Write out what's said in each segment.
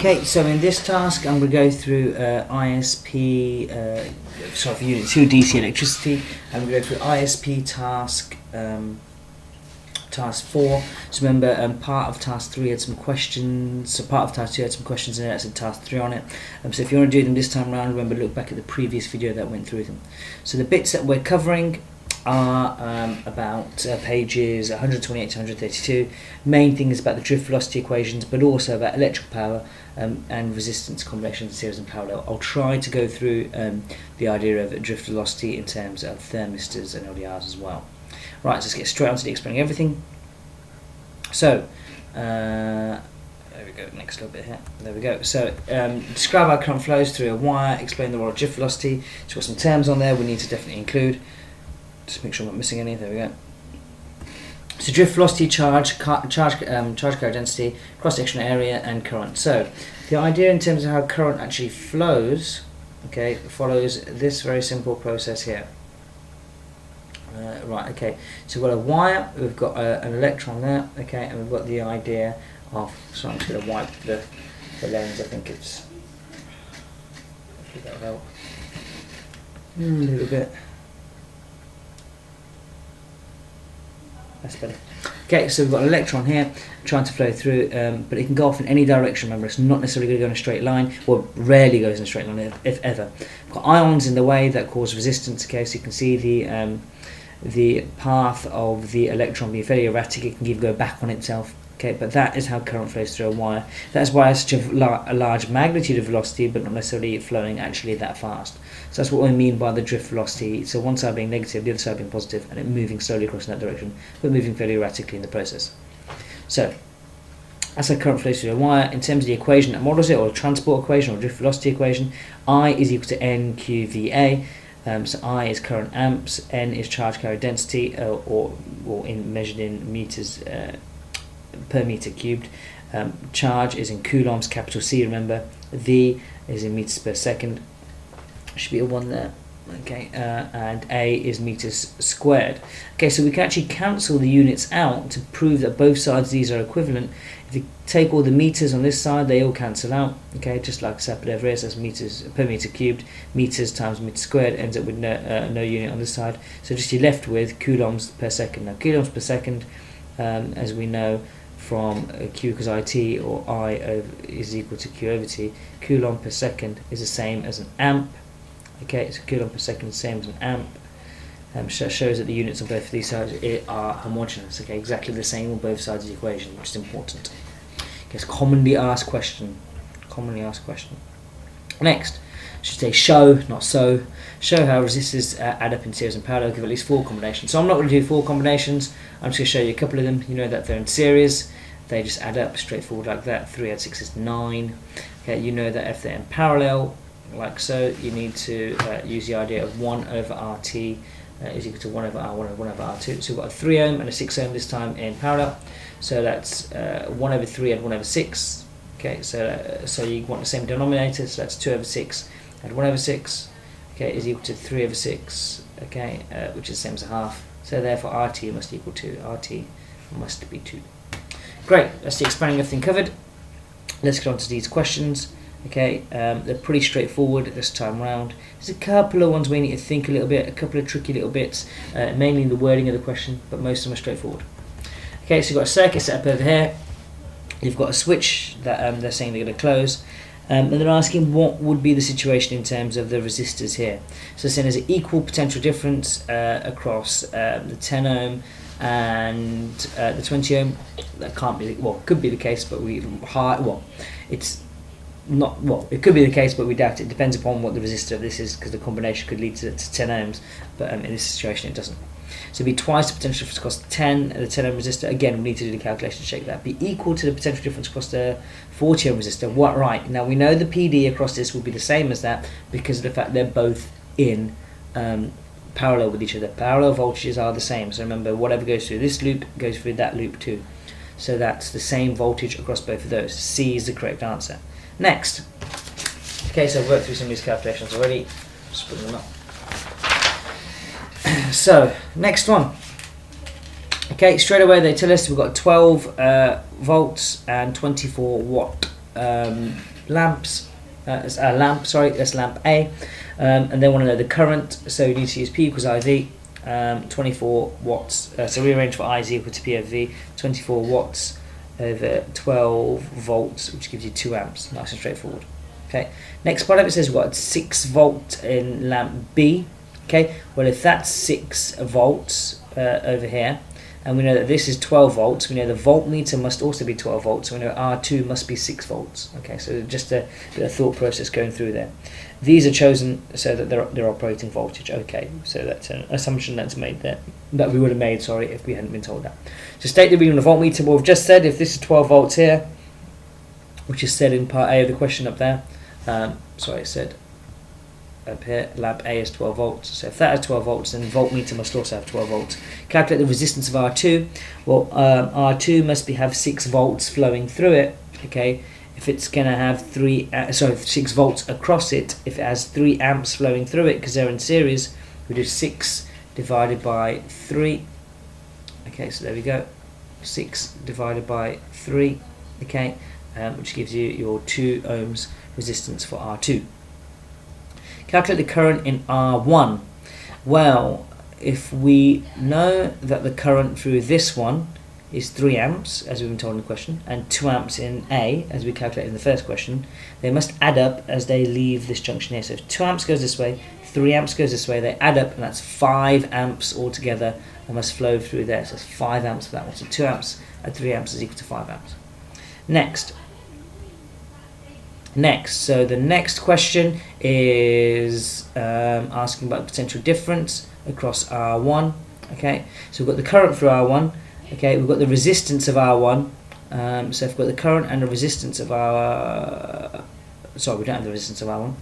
Okay, so in this task I'm going to go through ISP, sorry, for Unit 2 DC electricity. I'm going to go through ISP task, task 4. So remember, part of task 3 had some questions, so part of task 2 had some questions in it, that's in task 3 on it. So if you want to do them this time around, remember, look back at the previous video that went through them. So the bits that we're covering are about pages 128 to 132. Main thing is about the drift velocity equations, but also about electrical power and resistance combinations, series and parallel. I'll try to go through the idea of drift velocity in terms of thermistors and LDRs as well. Right, so let's get straight on to explaining everything. So, there we go, next little bit here. There we go. So, describe how current flows through a wire, explain the role of drift velocity. So, got some terms on there we need to definitely include. Just make sure I'm not missing any. There we go. So drift velocity, charge carrier density, cross-sectional area, and current. So the idea in terms of how current actually flows, okay, follows this very simple process here. Right, okay. So we've got a wire, we've got an electron there, okay, and we've got the idea of. So I'm just going to wipe the lens. I think it's. Hopefully that'll help. A little bit. That's better. Okay, so we've got an electron here trying to flow through, but it can go off in any direction. Remember, it's not necessarily going to go in a straight line, or rarely goes in a straight line, if ever. We've got ions in the way that cause resistance. Okay, so you can see the path of the electron being fairly erratic. It can even go back on itself. Okay, but that is how current flows through a wire. That's why it's such a large magnitude of velocity, but not necessarily flowing actually that fast. So that's what we mean by the drift velocity. So one side being negative, the other side being positive, and it moving slowly across in that direction, but moving fairly erratically in the process. So that's how current flows through a wire. In terms of the equation that models it, or transport equation, or drift velocity equation, I is equal to NQVA. So I is current amps, N is charge carrier density, or measured in meters per meter cubed. Charge is in coulombs, capital C, remember. V is in meters per second. Should be a 1 there. Okay, and A is meters squared. Okay, so we can actually cancel the units out to prove that both sides of these are equivalent. If you take all the meters on this side, they all cancel out. Okay, just like separate over here, so that's meters per meter cubed. Meters times meter squared ends up with no unit on this side. So just you're left with coulombs per second. Now, coulombs per second, as we know from Q equals IT, or I is equal to Q over T, coulomb per second is the same as an amp. Okay, so coulomb per second is the same as an amp. Shows that the units on both of these sides are homogeneous. Okay, exactly the same on both sides of the equation, which is important. Okay, it's commonly asked question. Commonly asked question. Next, I should say show, not so. Show how resistors add up in series and parallel, give at least 4 combinations. So I'm not going to do 4 combinations. I'm just going to show you a couple of them. You know that they're in series. They just add up straightforward like that. 3 add 6 is 9. Okay, you know that if they're in parallel, like so, you need to use the idea of 1 over RT is equal to 1 over R, 1 over R2. So we've got a 3 ohm and a 6 ohm this time in parallel. So that's 1 over 3 and 1 over 6. Okay, so you want the same denominator, so that's 2 over 6 and 1 over 6. Okay, is equal to 3 over 6. Okay, which is the same as a half. So therefore RT must equal to RT must be 2. Great, that's the expanding everything covered. Let's get on to these questions. Okay, they're pretty straightforward this time round. There's a couple of ones where you need to think a little bit, a couple of tricky little bits, mainly in the wording of the question, but most of them are straightforward. Okay, so you've got a circuit set up over here. You've got a switch that they're saying they're going to close. And they're asking what would be the situation in terms of the resistors here. So they're saying there's an equal potential difference across the 10 ohm and the 20 ohm. That can't be, well, could be the case, but it's not, well, it could be the case, but we doubt it. It depends upon what the resistor of this is, because the combination could lead to 10 ohms, but in this situation it doesn't. So it'd be twice the potential difference across the 10 ohm resistor. Again, we need to do the calculation to check that. Be equal to the potential difference across the 40 ohm resistor. What, right, now we know the PD across this will be the same as that because of the fact they're both in parallel with each other. Parallel voltages are the same. So remember, whatever goes through this loop goes through that loop too. So that's the same voltage across both of those. C is the correct answer. Next. Okay, so I've worked through some of these calculations already. Just putting them up. So, next one. Okay, straight away they tell us we've got 12 volts and 24 watt. lamps. Lamp, sorry, that's lamp A, and they want to know the current, so you need to use P equals IV, 24 watts, so rearrange for I is equal to P over V, 24 watts over 12 volts, which gives you 2 amps, nice and straightforward. Okay, next part of it says we've got 6 volt in lamp B. Okay, well if that's 6 volts over here, and we know that this is 12 volts, we know the voltmeter must also be 12 volts, so we know R2 must be 6 volts. Okay, so just a bit of thought process going through there. These are chosen so that they're operating voltage. Okay, so that's an assumption that's made there, that we would have made, sorry, if we hadn't been told that. So state the reading of the voltmeter. Well, we've just said if this is 12 volts here, which is said in part A of the question up there, sorry, it said up here, lamp A is 12 volts. So if that is 12 volts, then the voltmeter must also have 12 volts. Calculate the resistance of R2. Well, R2 must have 6 volts flowing through it. Okay, if it's going to have 6 volts across it, if it has 3 amps flowing through it, because they're in series, we do 6 divided by 3. Okay, so there we go. 6 divided by 3. Okay, which gives you your 2 ohms resistance for R2. Calculate the current in R1. Well, if we know that the current through this one is 3 amps, as we've been told in the question, and 2 amps in A, as we calculated in the first question, they must add up as they leave this junction here. So if 2 amps goes this way, 3 amps goes this way, they add up, and that's 5 amps altogether that must flow through there. So it's 5 amps for that one. So 2 amps at 3 amps is equal to 5 amps. Next, so the next question is asking about the potential difference across R1. Okay, so we've got the current through R1. Okay, we've got the resistance of R1. So if we've got the current and the resistance of our... sorry, we don't have the resistance of R1.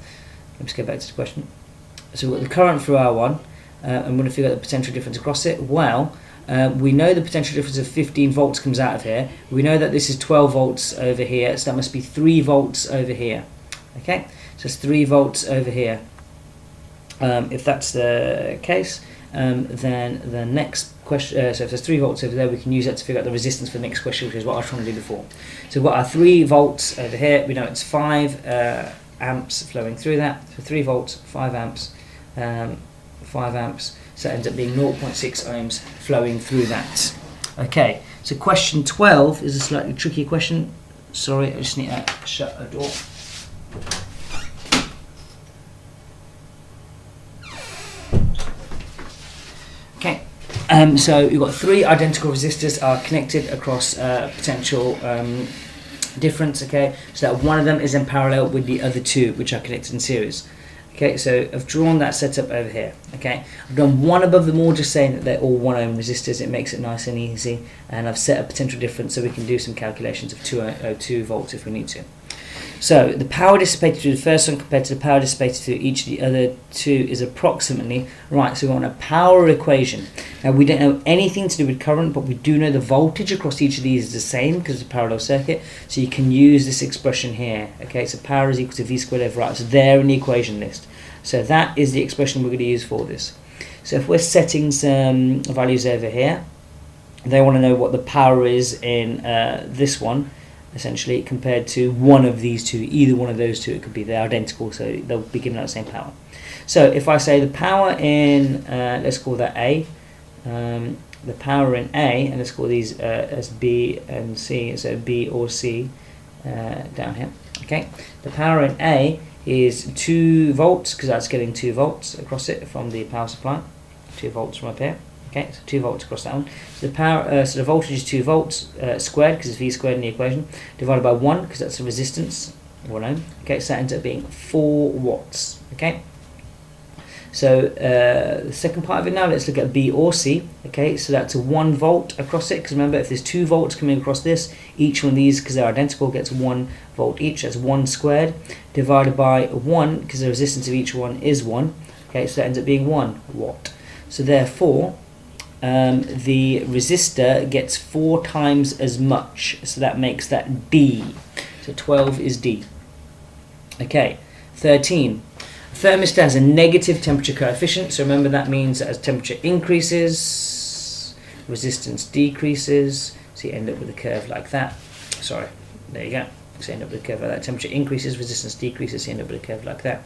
Let's get back to the question. So we've got the current through R1, and we're going to figure out the potential difference across it. Well, we know the potential difference of 15 volts comes out of here. We know that this is 12 volts over here, so that must be 3 volts over here. Okay, so it's 3 volts over here. If that's the case, then the next question, so if there's 3 volts over there, we can use that to figure out the resistance for the next question, which is what I was trying to do before. So we've got our 3 volts over here. We know it's 5 amps flowing through that. So 3 volts, 5 amps, 5 amps. So it ends up being 0.6 ohms flowing through that. Okay, so question 12 is a slightly trickier question. Sorry, I just need to shut a door. Okay, so you've got 3 identical resistors are connected across potential difference. Okay, so that one of them is in parallel with the other 2, which are connected in series. Okay, so I've drawn that setup over here. Okay, I've done one above them all, just saying that they're all 1 ohm resistors. It makes it nice and easy, and I've set a potential difference so we can do some calculations of 2 volts if we need to. So the power dissipated through the first one compared to the power dissipated through each of the other 2 is approximately, right, so we want a power equation. Now we don't know anything to do with current, but we do know the voltage across each of these is the same because it's a parallel circuit, so you can use this expression here. Okay, so power is equal to V squared over R, so there in the equation list. So that is the expression we're going to use for this. So if we're setting some values over here, they want to know what the power is in this one, essentially, compared to one of these 2, either one of those 2, it could be, they're identical, so they'll be given out the same power. So if I say the power in, let's call that A, the power in A, and let's call these as B and C, so B or C down here. Okay, the power in A is 2 volts, because that's getting 2 volts across it from the power supply, 2 volts from up here. Okay, so 2 volts across that one. So the power, so the voltage is 2 volts squared, because it's V squared in the equation, divided by 1, because that's the resistance, 1 ohm. Okay, so that ends up being 4 watts. Okay, so the second part of it now, let's look at B or C. Okay, so that's a 1 volt across it, because remember, if there's 2 volts coming across this, each one of these, because they're identical, gets 1 volt each. That's 1 squared, divided by 1, because the resistance of each one is 1. Okay, so that ends up being 1 watt. So therefore, the resistor gets 4 times as much, so that makes that D. So 12 is D. Okay, 13. A thermostat has a negative temperature coefficient, so remember that means that as temperature increases, resistance decreases, so you end up with a curve like that. Sorry, there you go. So you end up with a curve like that. Temperature increases, resistance decreases, so you end up with a curve like that.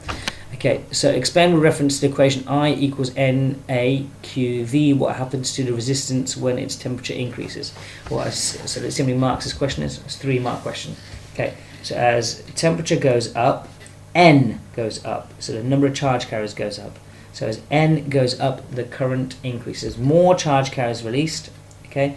Okay, so explain with reference to the equation I equals NAQV, what happens to the resistance when its temperature increases. Well, so let's see how many marks this question is. It's a 3-mark question. Okay, so as temperature goes up, N goes up, so the number of charge carriers goes up. So as N goes up, the current increases. More charge carriers released, okay,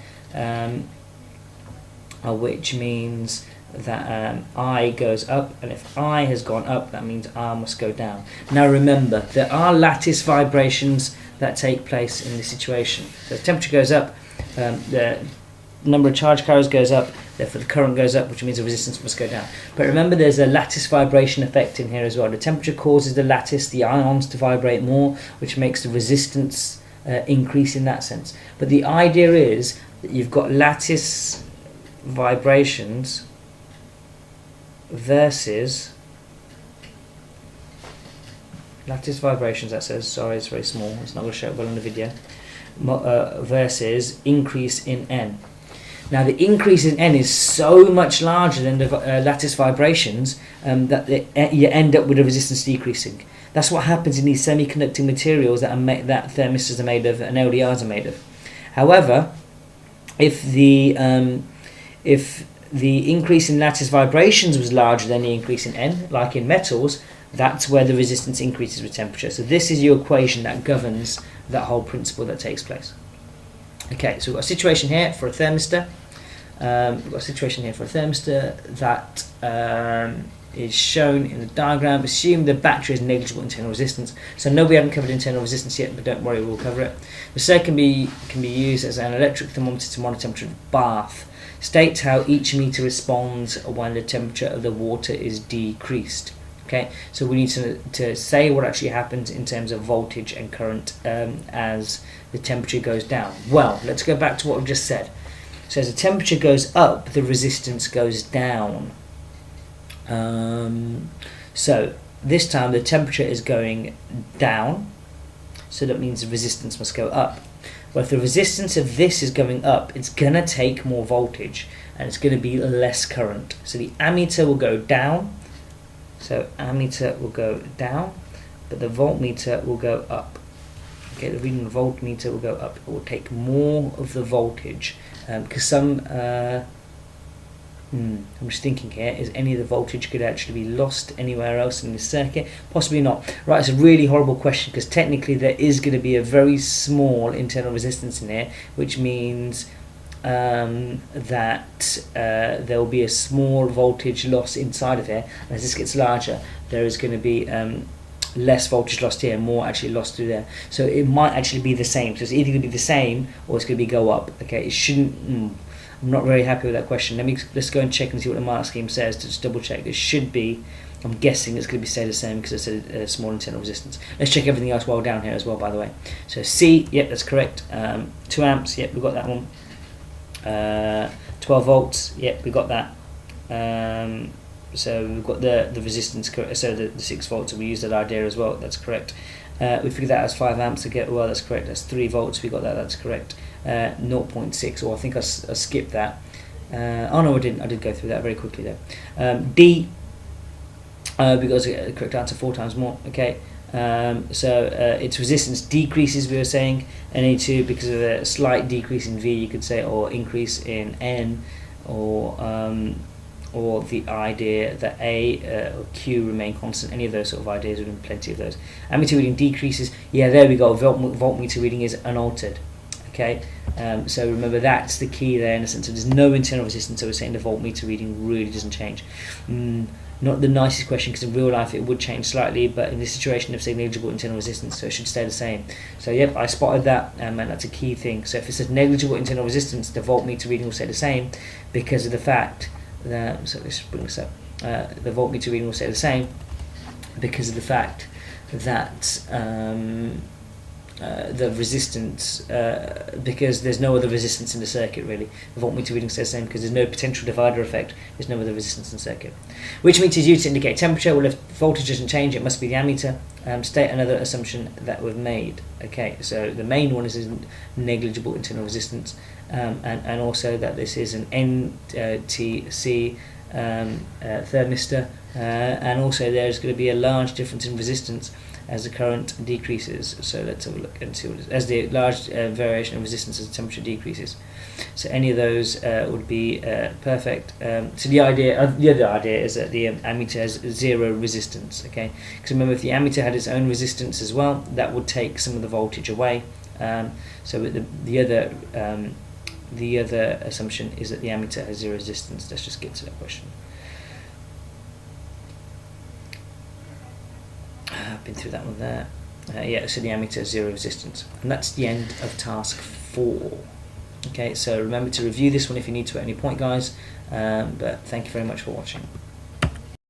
which means that I goes up, and if I has gone up, that means R must go down. Now remember, there are lattice vibrations that take place in this situation. So as temperature goes up, the number of charge carriers goes up, therefore the current goes up, which means the resistance must go down. But remember, there's a lattice vibration effect in here as well. The temperature causes the lattice, the ions, to vibrate more, which makes the resistance increase in that sense. But the idea is that you've got lattice vibrations versus lattice vibrations, that says, sorry, it's very small, it's not going to show it well in the video, versus increase in N. Now the increase in N is so much larger than the lattice vibrations that you end up with the resistance decreasing. That's what happens in these semiconducting materials that thermistors are made of and LDRs are made of. However, if the increase in lattice vibrations was larger than the increase in N, like in metals, that's where the resistance increases with temperature. So this is your equation that governs that whole principle that takes place. Okay, so we've got a situation here for a thermistor. That is shown in the diagram. Assume the battery has negligible internal resistance. So no, we haven't covered internal resistance yet, but don't worry, we'll cover it. The circuit can be used as an electric thermometer to monitor temperature of a bath. State how each meter responds when the temperature of the water is decreased. Okay, so we need to say what actually happens in terms of voltage and current as the temperature goes down. Well, let's go back to what we've just said. So as the temperature goes up, the resistance goes down. So this time the temperature is going down, so that means the resistance must go up. Well, if the resistance of this is going up, it's going to take more voltage and it's going to be less current. So the ammeter will go down. So ammeter will go down, but the voltmeter will go up. Okay, the reading of the voltmeter will go up. It will take more of the voltage because some. I'm just thinking here: is any of the voltage could actually be lost anywhere else in the circuit? Possibly not. Right, it's a really horrible question because technically there is going to be a very small internal resistance in here, which means that there will be a small voltage loss inside of here, and as this gets larger there is going to be less voltage lost here, more actually lost through there. So it might actually be the same, so it's either going to be the same or it's going to be go up. Okay, it shouldn't, I'm not very happy with that question. Let's go and check and see what the mark scheme says to just double check. It should be, I'm guessing it's going to be stay the same because it's a small internal resistance. Let's check everything else while down here as well, by the way. So C, yep, that's correct. 2 amps, yep, we've got that one. 12 volts, yep, we got that. So we've got the resistance, so the 6 volts, and we used that idea as well, that's correct. We figured that as 5 amps to get, well, that's correct. That's 3 volts, we got that, that's correct. 0.6, or I think I skipped that. Oh no, I didn't, I did go through that very quickly there. D, we got the correct answer 4 times more, okay. So its resistance decreases, we were saying, Na2 because of a slight decrease in V, you could say, or increase in N, or the idea that A or Q remain constant. Any of those sort of ideas, we've done plenty of those. Ammeter reading decreases, yeah, there we go, voltmeter reading is unaltered. Okay, so remember that's the key there in a sense. So there's no internal resistance, so we're saying the voltmeter reading really doesn't change. Not the nicest question because in real life it would change slightly, but in this situation they've said negligible internal resistance, so it should stay the same. So yep, I spotted that, and that's a key thing. So if it says negligible internal resistance, the voltmeter reading will stay the same because of the fact that, so let's bring this up, the voltmeter reading will stay the same because of the fact that the resistance, because there's no other resistance in the circuit really. The voltmeter reading stays the same because there's no potential divider effect, there's no other resistance in the circuit. Which meter is used to indicate temperature? Well, if voltage doesn't change, it must be the ammeter. State another assumption that we've made. Okay, so the main one is negligible internal resistance, and also that this is an NTC thermistor, and also there's going to be a large difference in resistance as the current decreases. So let's have a look and see what it is. As the large variation in resistance as the temperature decreases. So any of those would be perfect. So the other idea is that the ammeter has zero resistance. Okay, because remember, if the ammeter had its own resistance as well, that would take some of the voltage away. So the other assumption is that the ammeter has zero resistance. Let's just get to that question. I've been through that one there. Yeah, so the ammeter has zero resistance. And that's the end of task 4. Okay, so remember to review this one if you need to at any point, guys. But thank you very much for watching.